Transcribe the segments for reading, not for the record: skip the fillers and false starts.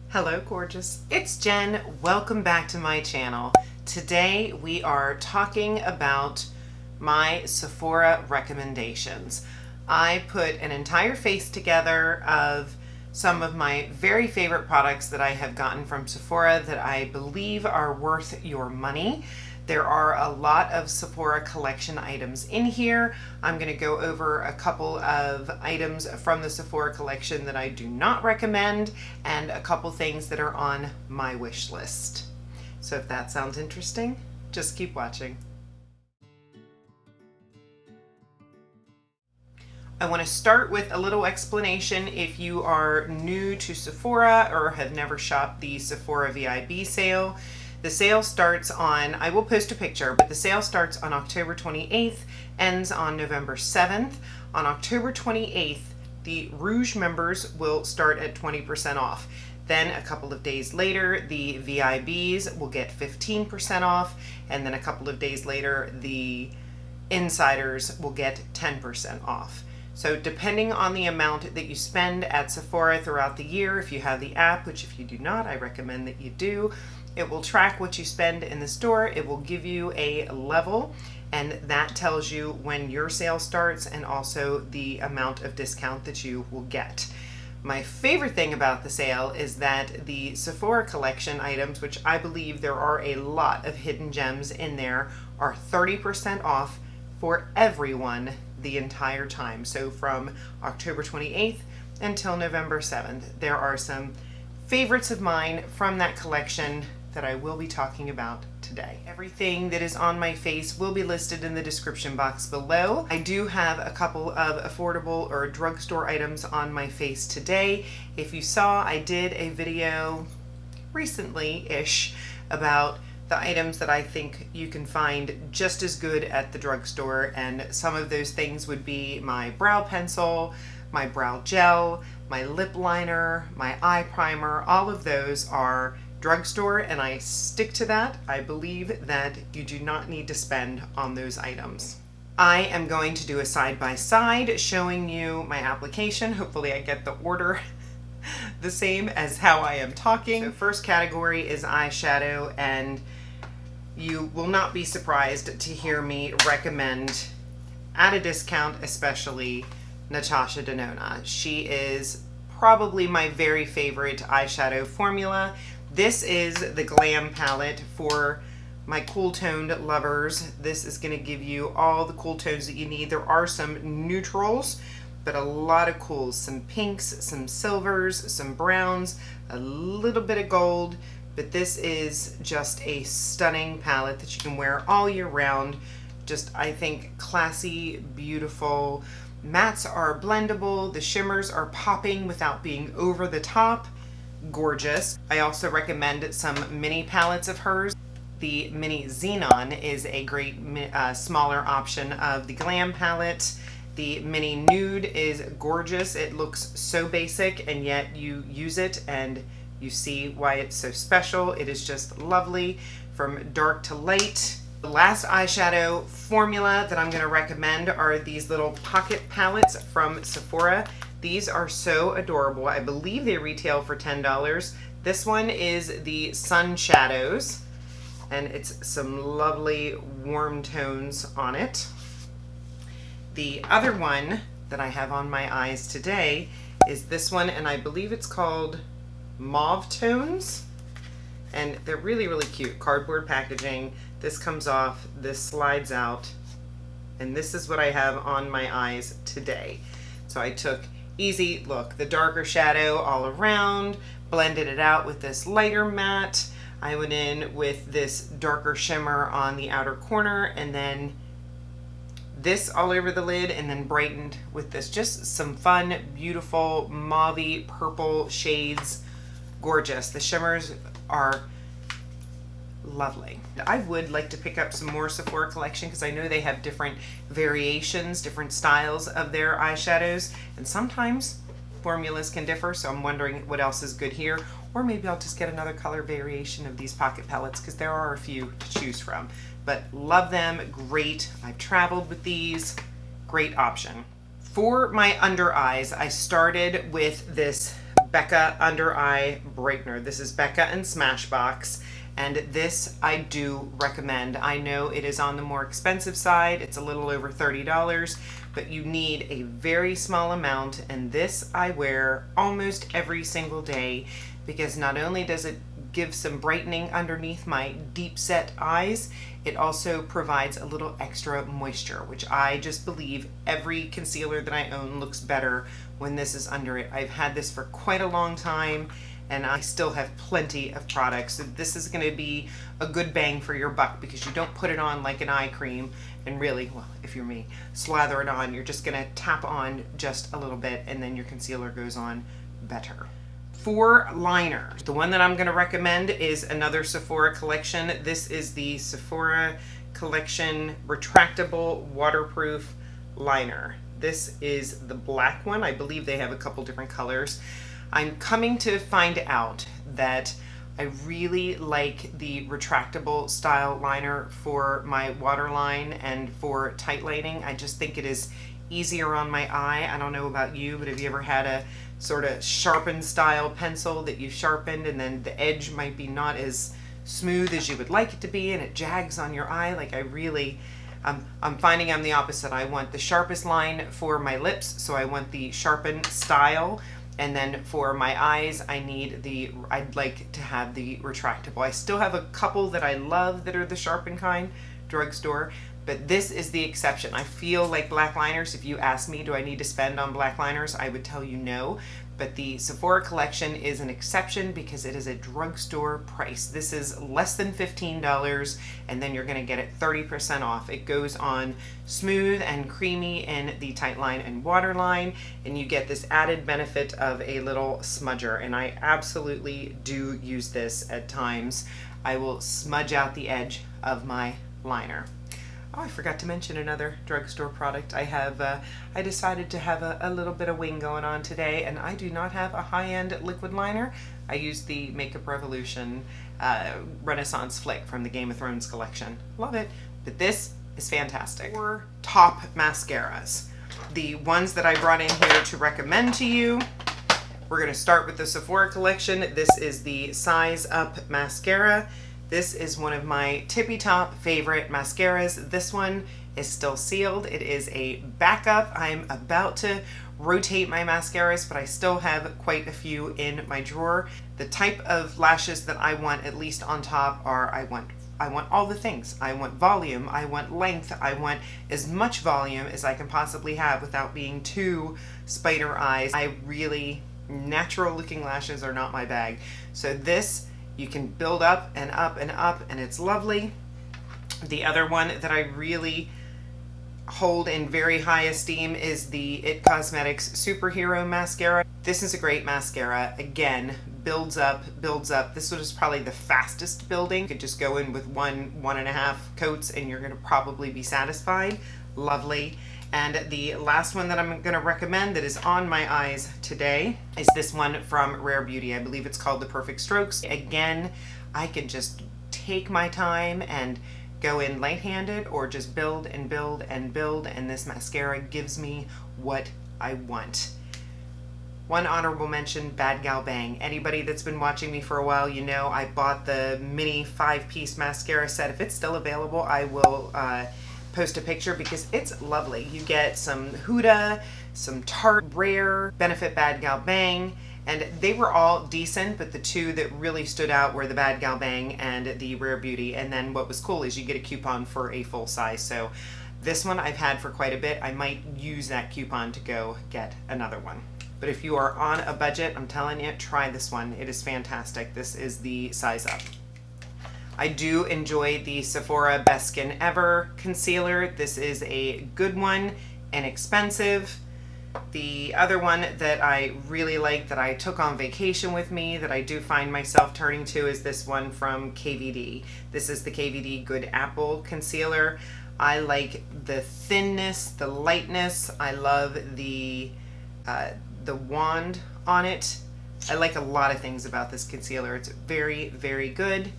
Hello gorgeous, it's Jen. Welcome back to my channel. Today we are talking about my Sephora recommendations. I put an entire face together of some of my very favorite products that I have gotten from Sephora that I believe are worth your money. There are a lot of Sephora collection items in here. I'm going to go over a couple of items from the Sephora collection that I do not recommend and a couple things that are on my wish list. So if that sounds interesting, just keep watching. I want to start with a little explanation if you are new to Sephora or have never shopped the Sephora VIB sale. The sale starts on, I will post a picture, but the sale starts on October 28th, ends on November 7th. On October 28th, the Rouge members will start at 20% off. Then a couple of days later, the VIBs will get 15% off. And then a couple of days later, the Insiders will get 10% off. So depending on the amount that you spend at Sephora throughout the year, if you have the app, which if you do not, I recommend that you do, it will track what you spend in the store. It will give you a level, and that tells you when your sale starts and also the amount of discount that you will get. My favorite thing about the sale is that the Sephora collection items, which I believe there are a lot of hidden gems in there, are 30% off for everyone the entire time. So from October 28th until November 7th, there are some favorites of mine from that collection that I will be talking about today. Everything that is on my face will be listed in the description box below. I do have a couple of affordable or drugstore items on my face today. If you saw, I did a video recently-ish about the items that I think you can find just as good at the drugstore, and some of those things would be my brow pencil, my brow gel, my lip liner, my eye primer. All of those are drugstore, and I stick to that. I believe that you do not need to spend on those items. I am going to do a side-by-side showing you my application. Hopefully I get the order the same as how I am talking. So first category is eyeshadow, and you will not be surprised to hear me recommend, at a discount especially, Natasha Denona. She is probably my very favorite eyeshadow formula. This is the Glam Palette for my cool toned lovers. This is going to give you all the cool tones that you need. There are some neutrals, but a lot of cools, some pinks, some silvers, some browns, a little bit of gold, but this is just a stunning palette that you can wear all year round. Just, I think, classy, beautiful. Mattes are blendable, the shimmers are popping without being over the top. Gorgeous. I also recommend some mini palettes of hers. The mini Xenon is a great smaller option of the Glam palette. The mini Nude is gorgeous. It looks so basic, and yet you use it and you see why it's so special. It is just lovely from dark to light. The last eyeshadow formula that I'm going to recommend are these little pocket palettes from Sephora. These are so adorable. I believe they retail for $10. This one is the Sun Shadows, and it's some lovely warm tones on it. The other one that I have on my eyes today is this one, and I believe it's called Mauve Tones, and they're really, really cute. Cardboard packaging. This comes off, this slides out, and this is what I have on my eyes today. So I took easy look, the darker shadow all around, blended it out with this lighter matte. I went in with this darker shimmer on the outer corner, and then this all over the lid, and then brightened with this. Just some fun, beautiful mauve purple shades. Gorgeous. The shimmers are lovely. I would like to pick up some more Sephora collection because I know they have different variations, different styles of their eyeshadows, and sometimes formulas can differ, so I'm wondering what else is good here. Or maybe I'll just get another color variation of these pocket palettes because there are a few to choose from. But love them, great. I've traveled with these, great option. For my under eyes, I started with this Becca Under Eye Brightener. This is Becca and Smashbox. And this I do recommend. I know it is on the more expensive side. It's a little over $30, but you need a very small amount. And this I wear almost every single day because not only does it give some brightening underneath my deep set eyes, it also provides a little extra moisture, which I just believe every concealer that I own looks better when this is under it. I've had this for quite a long time and I still have plenty of products. So this is going to be a good bang for your buck because you don't put it on like an eye cream and really, well, if you're me, slather it on. You're just going to tap on just a little bit and then your concealer goes on better. For liner, the one that I'm going to recommend is another Sephora collection. This is the Sephora Collection Retractable Waterproof Liner. This is the black one. I believe they have a couple different colors. I'm coming to find out that I really like the retractable style liner for my waterline and for tight lining. I just think it is easier on my eye. I don't know about you, but have you ever had a sort of sharpened style pencil that you sharpened and then the edge might be not as smooth as you would like it to be and it jags on your eye? Like I'm finding I'm the opposite. I want the sharpest line for my lips, so I want the sharpened style. And then for my eyes, I'd like to have the retractable. I still have a couple that I love that are the sharpened kind, drugstore, but this is the exception. I feel like black liners, if you ask me, do I need to spend on black liners? I would tell you no, but the Sephora collection is an exception because it is a drugstore price. This is less than $15 and then you're gonna get it 30% off. It goes on smooth and creamy in the tight line and waterline, and you get this added benefit of a little smudger, and I absolutely do use this at times. I will smudge out the edge of my liner. Oh, I forgot to mention another drugstore product. I decided to have a little bit of wing going on today, and I do not have a high-end liquid liner. I used the Makeup Revolution Renaissance Flick from the Game of Thrones collection. Love it, but this is fantastic. For top mascaras, the ones that I brought in here to recommend to you, we're going to start with the Sephora collection. This is the Size Up Mascara. This is one of my tippy top favorite mascaras. This one is still sealed. It is a backup. I'm about to rotate my mascaras, but I still have quite a few in my drawer. The type of lashes that I want, at least on top, are I want all the things. I want volume, I want length, I want as much volume as I can possibly have without being too spider eyes. Natural looking lashes are not my bag. So this, you can build up and up and up, and it's lovely. The other one that I really hold in very high esteem is the IT Cosmetics Superhero Mascara. This is a great mascara. Again, builds up, builds up. This one is probably the fastest building. You could just go in with one and a half coats and you're gonna probably be satisfied. Lovely. And the last one that I'm going to recommend that is on my eyes today is this one from Rare Beauty. I believe it's called the Perfect Strokes. Again, I can just take my time and go in light-handed or just build and build and build, and this mascara gives me what I want. One honorable mention, Bad Gal Bang. Anybody that's been watching me for a while, you know I bought the mini 5-piece mascara set. If it's still available, I will post a picture because it's lovely. You get some Huda, some Tarte, Rare, Benefit Bad Gal Bang, and they were all decent, but the two that really stood out were the Bad Gal Bang and the Rare Beauty. And then what was cool is you get a coupon for a full size. So this one I've had for quite a bit. I might use that coupon to go get another one. But if you are on a budget, I'm telling you, try this one. It is fantastic. This is the Size Up. I do enjoy the Sephora Best Skin Ever concealer. This is a good one, inexpensive. The other one that I really like that I took on vacation with me that I do find myself turning to is this one from KVD. This is the KVD Good Apple concealer. I like the thinness, the lightness. I love the wand on it. I like a lot of things about this concealer. It's very, very good.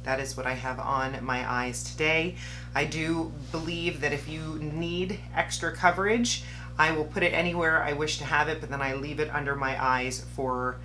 That is what I have on my eyes today. I do believe that if you need extra coverage, I will put it anywhere I wish to have it, but then I leave it under my eyes for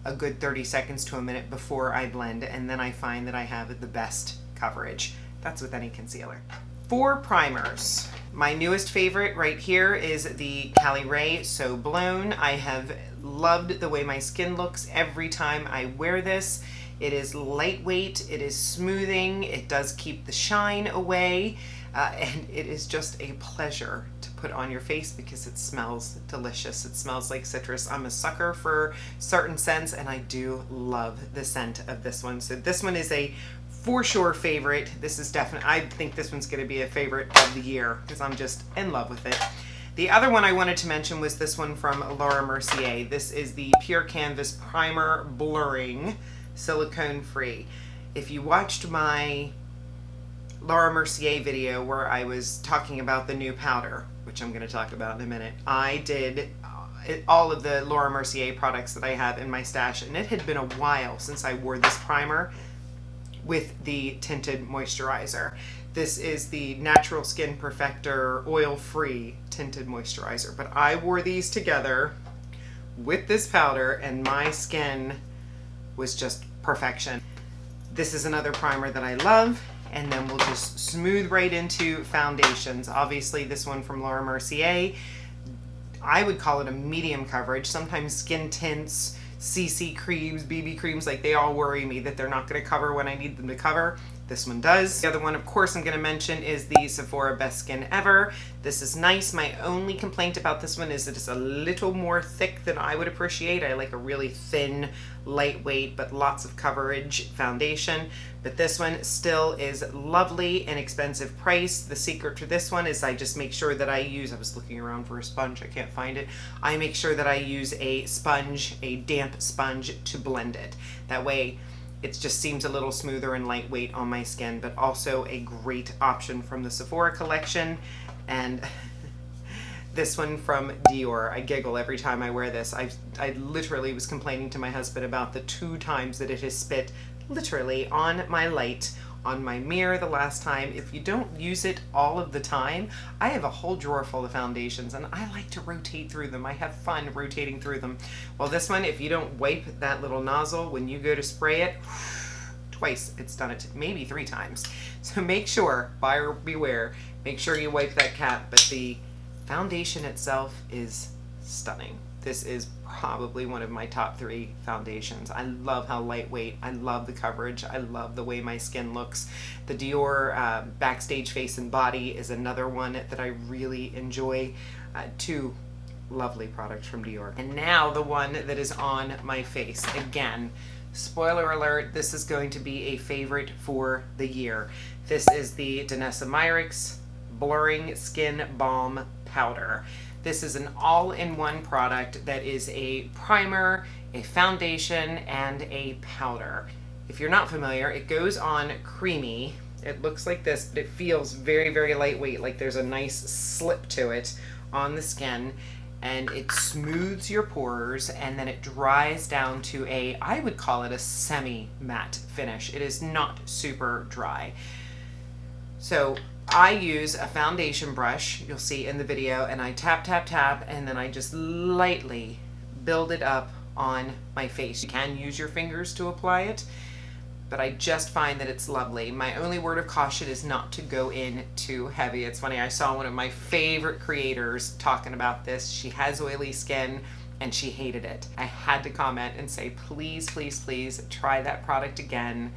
a good 30 seconds to a minute before I blend, and then I find that I have the best coverage. That's with any concealer. For primers, my newest favorite right here is the Cali Ray So Blown. I have loved the way my skin looks every time I wear this. It is lightweight, it is smoothing, it does keep the shine away, and it is just a pleasure to put on your face because it smells delicious. It smells like citrus. I'm a sucker for certain scents, and I do love the scent of this one. So this one is a for sure favorite. This is definitely, I think this one's going to be a favorite of the year because I'm just in love with it. The other one I wanted to mention was this one from Laura Mercier. This is the Pure Canvas Primer Blurring Silicone Free. If you watched my Laura Mercier video where I was talking about the new powder, which I'm going to talk about in a minute, I did all of the Laura Mercier products that I have in my stash, and it had been a while since I wore this primer with the tinted moisturizer. This is the Natural Skin Perfector oil-free tinted moisturizer, but I wore these together with this powder and my skin was just perfection. This is another primer that I love, and then we'll just smooth right into foundations. Obviously this one from Laura Mercier, I would call it a medium coverage. Sometimes skin tints, CC creams, BB creams, like they all worry me that they're not going to cover when I need them to cover. This one does. The other one, of course, I'm going to mention is the Sephora Best Skin Ever. This is nice. My only complaint about this one is that it's a little more thick than I would appreciate. I like a really thin, lightweight, but lots of coverage foundation. But this one still is lovely, inexpensive price. The secret to this one is I just make sure that I use, I was looking around for a sponge, I can't find it. I make sure that I use a sponge, a damp sponge, to blend it. That way it just seems a little smoother and lightweight on my skin, but also a great option from the Sephora collection. And this one from Dior, I giggle every time I wear this. I literally was complaining to my husband about the 2 times that it has spit literally on my light, on my mirror the last time. If you don't use it all of the time, I have a whole drawer full of foundations and I like to rotate through them. I have fun rotating through them. Well, this one, if you don't wipe that little nozzle when you go to spray it, twice it's done it, maybe 3 times. So make sure, buyer beware, make sure you wipe that cap, but the foundation itself is stunning. This is probably one of my top 3 foundations. I love how lightweight, I love the coverage, I love the way my skin looks. The Dior Backstage Face and Body is another one that I really enjoy. 2 lovely products from Dior. And now the one that is on my face. Again, spoiler alert, this is going to be a favorite for the year. This is the Danessa Myricks Blurring Skin Balm Powder. This is an all-in-one product that is a primer, a foundation, and a powder. If you're not familiar, it goes on creamy. It looks like this, but it feels very, very lightweight, like there's a nice slip to it on the skin, and it smooths your pores, and then it dries down to a, I would call it a semi-matte finish. It is not super dry. So I use a foundation brush, you'll see in the video, and I tap, tap, tap, and then I just lightly build it up on my face. You can use your fingers to apply it, but I just find that it's lovely. My only word of caution is not to go in too heavy. It's funny, I saw one of my favorite creators talking about this. She has oily skin and she hated it. I had to comment and say, please, please, please try that product again,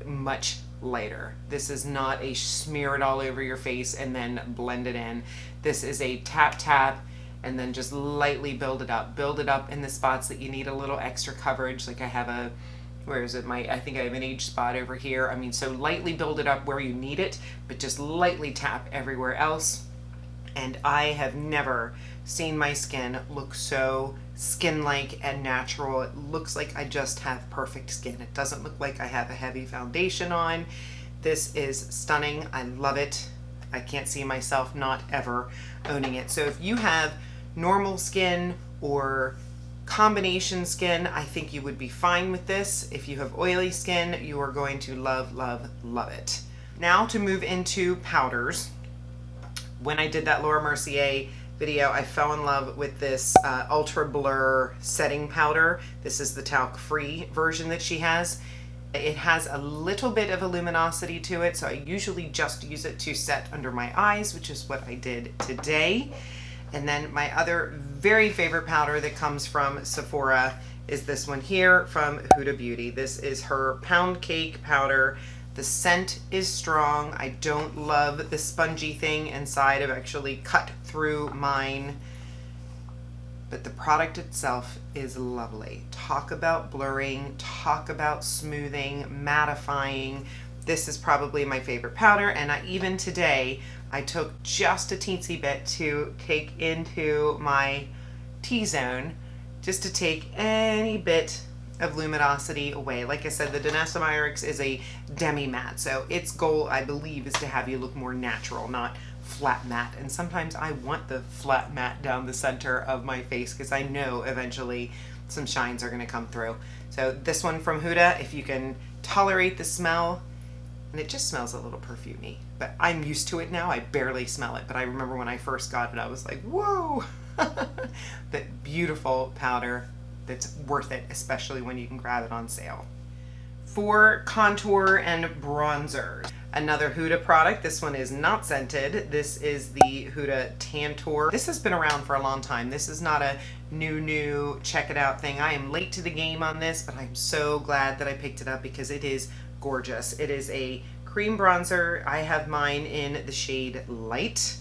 much lighter. This is not a smear it all over your face and then blend it in. This is a tap tap and then just lightly build it up. Build it up in the spots that you need a little extra coverage. Like I have a, where is it? I think I have an age spot over here. I mean, so lightly build it up where you need it, but just lightly tap everywhere else. And I have never seen my skin look so skin-like and natural. It looks like I just have perfect skin. It doesn't look like I have a heavy foundation on. This is stunning. I love it. I can't see myself not ever owning it. So if you have normal skin or combination skin, I think you would be fine with this. If you have oily skin, you are going to love, love, love it. Now to move into powders. When I did that Laura Mercier video, I fell in love with this Ultra Blur setting powder. This is the talc-free version that she has. It has a little bit of a luminosity to it, so I usually just use it to set under my eyes, which is what I did today. And then my other very favorite powder that comes from Sephora is this one here from Huda Beauty. This is her Pound Cake powder. The scent is strong. I don't love the spongy thing inside. I've actually cut through mine. But the product itself is lovely. Talk about blurring, talk about smoothing, mattifying. This is probably my favorite powder, and even today, I took just a teensy bit to take into my T-zone, just to take any bit of luminosity away. Like I said, the Denona Myrix is a demi-matte, so its goal, I believe, is to have you look more natural, not flat matte. And sometimes I want the flat matte down the center of my face because I know eventually some shines are going to come through. So this one from Huda, if you can tolerate the smell, and it just smells a little perfumey, but I'm used to it now. I barely smell it, but I remember when I first got it, I was like, whoa. But beautiful powder that's worth it, especially when you can grab it on sale. For contour and bronzer, another Huda product. This one is not scented. This is the Huda Tantour. This has been around for a long time. This is not a new check it out thing. I am late to the game on this, but I'm so glad that I picked it up because it is gorgeous. It is a cream bronzer. I have mine in the shade Light,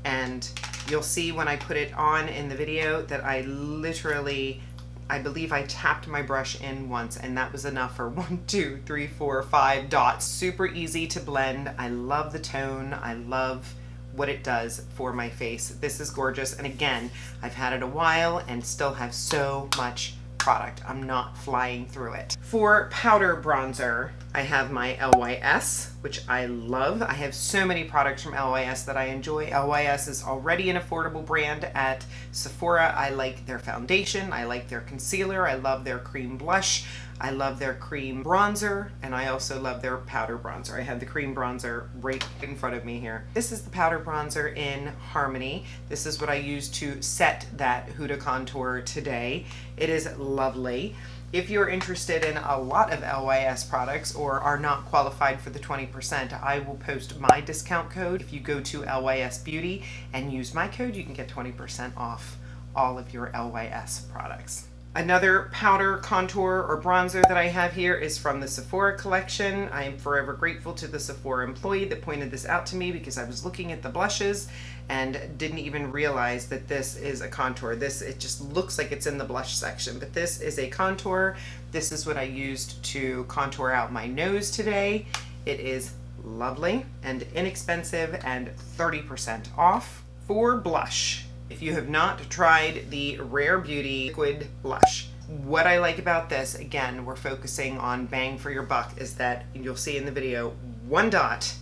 and you'll see when I put it on in the video that I literally, I believe I tapped my brush in once, and that was enough for 1, 2, 3, 4, 5 dots. Super easy to blend. I love the tone. I love what it does for my face. This is gorgeous. And again, I've had it a while and still have so much product. I'm not flying through it. For powder bronzer, I have my LYS, which I love. I have so many products from LYS that I enjoy. LYS is already an affordable brand at Sephora. I like their foundation. I like their concealer. I love their cream blush. I love their cream bronzer, and I also love their powder bronzer. I have the cream bronzer right in front of me here. This is the powder bronzer in Harmony. This is what I used to set that Huda contour today. It is lovely. If you're interested in a lot of LYS products or are not qualified for the 20%, I will post my discount code. If you go to LYS Beauty and use my code, you can get 20% off all of your LYS products. Another powder, contour, or bronzer that I have here is from the Sephora collection. I am forever grateful to the Sephora employee that pointed this out to me because I was looking at the blushes and didn't even realize that this is a contour. It just looks like it's in the blush section, but this is a contour. This is what I used to contour out my nose today. It is lovely and inexpensive and 30% off. For blush, if you have not tried the Rare Beauty Liquid Blush, what I like about this, again, we're focusing on bang for your buck, is that you'll see in the video, one dot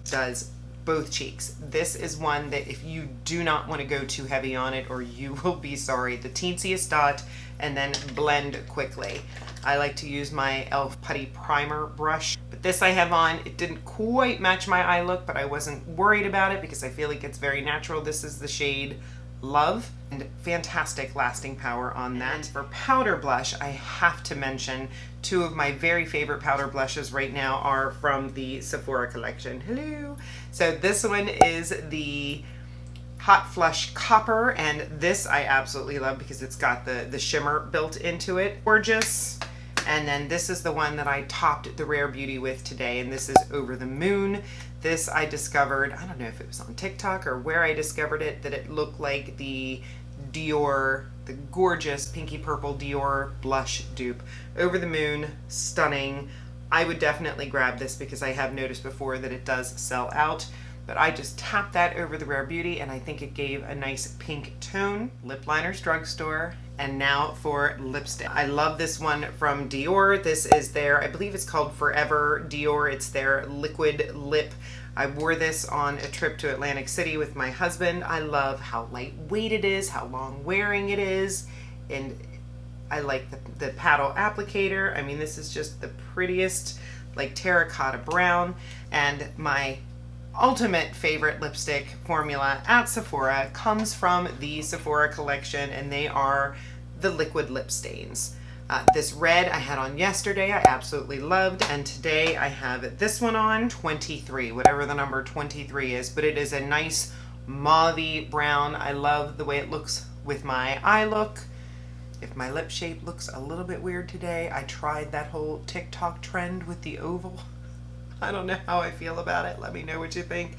does both cheeks. This is one that if you do not want to go too heavy on it, or you will be sorry, the teensiest dot and then blend quickly. I like to use my e.l.f. Putty Primer brush, but this I have on. It didn't quite match my eye look, but I wasn't worried about it because I feel like it's very natural. This is the shade Love, and fantastic lasting power on that. And for powder blush, I have to mention two of my very favorite powder blushes right now are from the Sephora collection. Hello. So this one is the Hot Flush Copper, and this I absolutely love because it's got the shimmer built into it. Gorgeous. And then this is the one that I topped the Rare Beauty with today, and this is Over the Moon. This I discovered, I don't know if it was on TikTok or where I discovered it, that it looked like the Dior, the gorgeous pinky purple Dior blush dupe. Over the Moon, stunning. I would definitely grab this because I have noticed before that it does sell out. But I just tapped that over the Rare Beauty and I think it gave a nice pink tone. Lip Liners Drugstore. And now for lipstick. I love this one from Dior. This is their, I believe it's called Forever Dior. It's their liquid lip. I wore this on a trip to Atlantic City with my husband. I love how lightweight it is, how long wearing it is, and I like the paddle applicator. I mean, this is just the prettiest, like terracotta brown. And my ultimate favorite lipstick formula at Sephora comes from the Sephora Collection, and they are the liquid lip stains. This red I had on yesterday, I absolutely loved, and today I have this one on, 23, whatever the number 23 is, but it is a nice mauve brown. I love the way it looks with my eye look. If my lip shape looks a little bit weird today, I tried that whole TikTok trend with the oval. I don't know how I feel about it. Let me know what you think.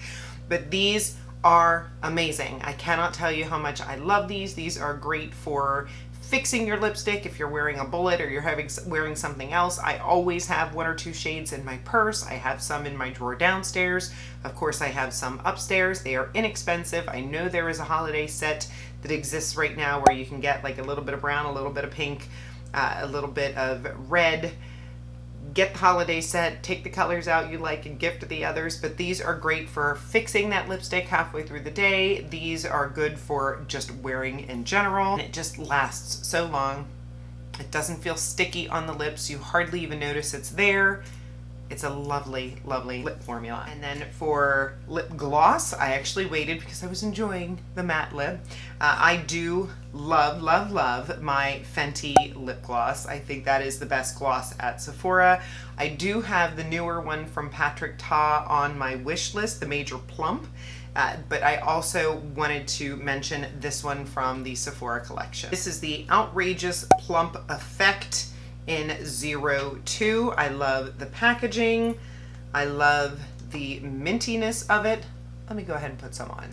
But these are amazing. I cannot tell you how much I love these. These are great for fixing your lipstick if you're wearing a bullet or you're wearing something else. I always have 1 or 2 shades in my purse. I have some in my drawer downstairs. Of course, I have some upstairs. They are inexpensive. I know there is a holiday set that exists right now where you can get like a little bit of brown, a little bit of pink, a little bit of red. Get the holiday set, take the colors out you like and gift the others, but these are great for fixing that lipstick halfway through the day. These are good for just wearing in general. It just lasts so long. It doesn't feel sticky on the lips. You hardly even notice it's there. It's a lovely, lovely lip formula. And then for lip gloss, I actually waited because I was enjoying the matte lip. I do love, love, love my Fenty lip gloss. I think that is the best gloss at Sephora. I do have the newer one from Patrick Ta on my wish list, the Major Plump. But I also wanted to mention this one from the Sephora collection. This is the Outrageous Plump Effect in 02. I love the packaging. I love the mintiness of it. Let me go ahead and put some on.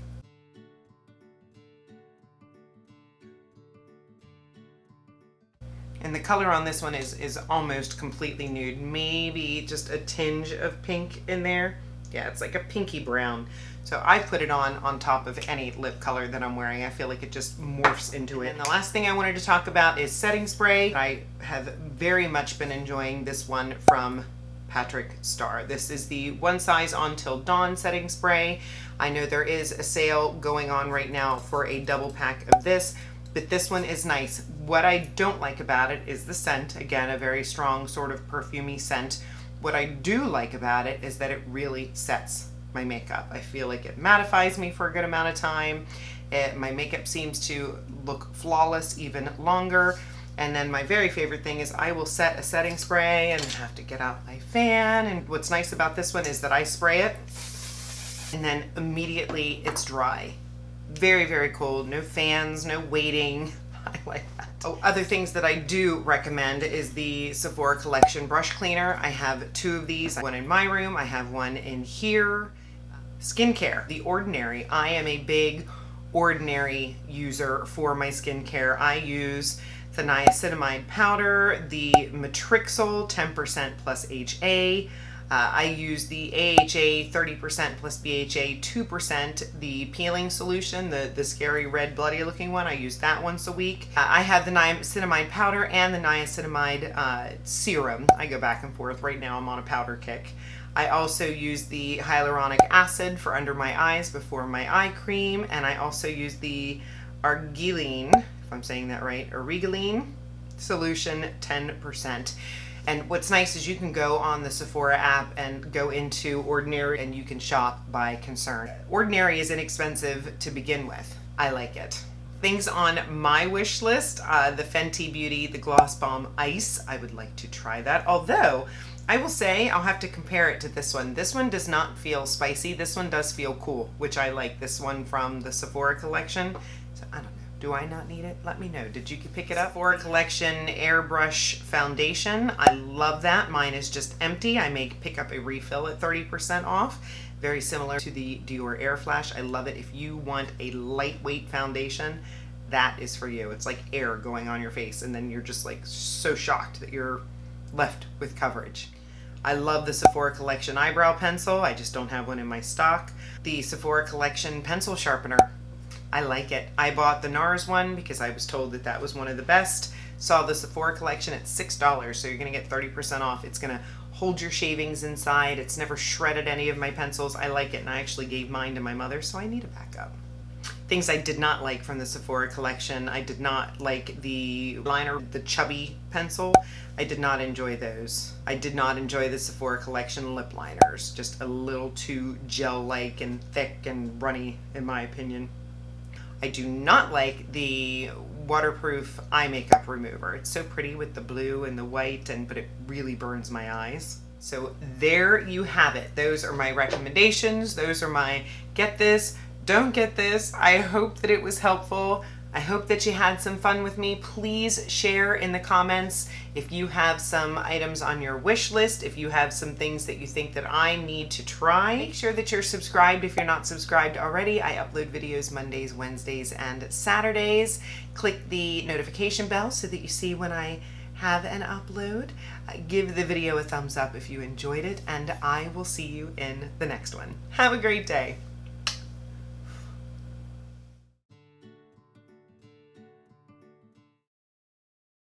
And the color on this one is almost completely nude. Maybe just a tinge of pink in there. Yeah, it's like a pinky brown. So I put it on top of any lip color that I'm wearing. I feel like it just morphs into it. And the last thing I wanted to talk about is setting spray. I have very much been enjoying this one from Patrick Starr. This is the One Size On Till Dawn setting spray. I know there is a sale going on right now for a double pack of this, but this one is nice. What I don't like about it is the scent. Again, a very strong sort of perfumey scent. What I do like about it is that it really sets my makeup. I feel like it mattifies me for a good amount of time. My makeup seems to look flawless even longer. And then my very favorite thing is I will set a setting spray and have to get out my fan. And what's nice about this one is that I spray it and then immediately it's dry. Very, very cool. No fans, no waiting. I like that. Oh, other things that I do recommend is the Sephora Collection brush cleaner. I have 2 of these, one in my room, I have one in here. Skincare, The Ordinary. I am a big Ordinary user for my skincare. I use the niacinamide powder, the Matrixyl 10% plus HA. I use the AHA 30% plus BHA 2%, the peeling solution, the scary red bloody looking one. I use that once a week. I have the niacinamide powder and the niacinamide serum. I go back and forth. Right now I'm on a powder kick. I also use the hyaluronic acid for under my eyes before my eye cream, and I also use the Argiline, if I'm saying that right, Argiline solution 10%. And what's nice is you can go on the Sephora app and go into Ordinary and you can shop by concern. Ordinary is inexpensive to begin with. I like it. Things on my wish list, the Fenty Beauty, the Gloss Bomb Ice. I would like to try that. Although, I will say I'll have to compare it to this one. This one does not feel spicy. This one does feel cool, which I like. This one from the Sephora collection. So I don't know. Do I not need it? Let me know. Did you pick it up? Sephora Collection Airbrush Foundation. I love that. Mine is just empty. I may pick up a refill at 30% off. Very similar to the Dior Air Flash. I love it. If you want a lightweight foundation, that is for you. It's like air going on your face and then you're just like so shocked that you're left with coverage. I love the Sephora Collection Eyebrow Pencil. I just don't have one in my stock. The Sephora Collection Pencil Sharpener. I like it. I bought the NARS one because I was told that that was one of the best. Saw the Sephora Collection at $6, so you're going to get 30% off. It's going to hold your shavings inside. It's never shredded any of my pencils. I like it, and I actually gave mine to my mother, so I need a backup. Things I did not like from the Sephora collection. I did not like the liner, the chubby pencil. I did not enjoy those. I did not enjoy the Sephora collection lip liners. Just a little too gel-like and thick and runny, in my opinion. I do not like the waterproof eye makeup remover. It's so pretty with the blue and the white, but it really burns my eyes. So there you have it. Those are my recommendations. Those are my get this, don't get this. I hope that it was helpful. I hope that you had some fun with me. Please share in the comments if you have some items on your wish list, if you have some things that you think that I need to try. Make sure that you're subscribed if you're not subscribed already. I upload videos Mondays, Wednesdays, and Saturdays. Click the notification bell so that you see when I have an upload. Give the video a thumbs up if you enjoyed it, and I will see you in the next one. Have a great day.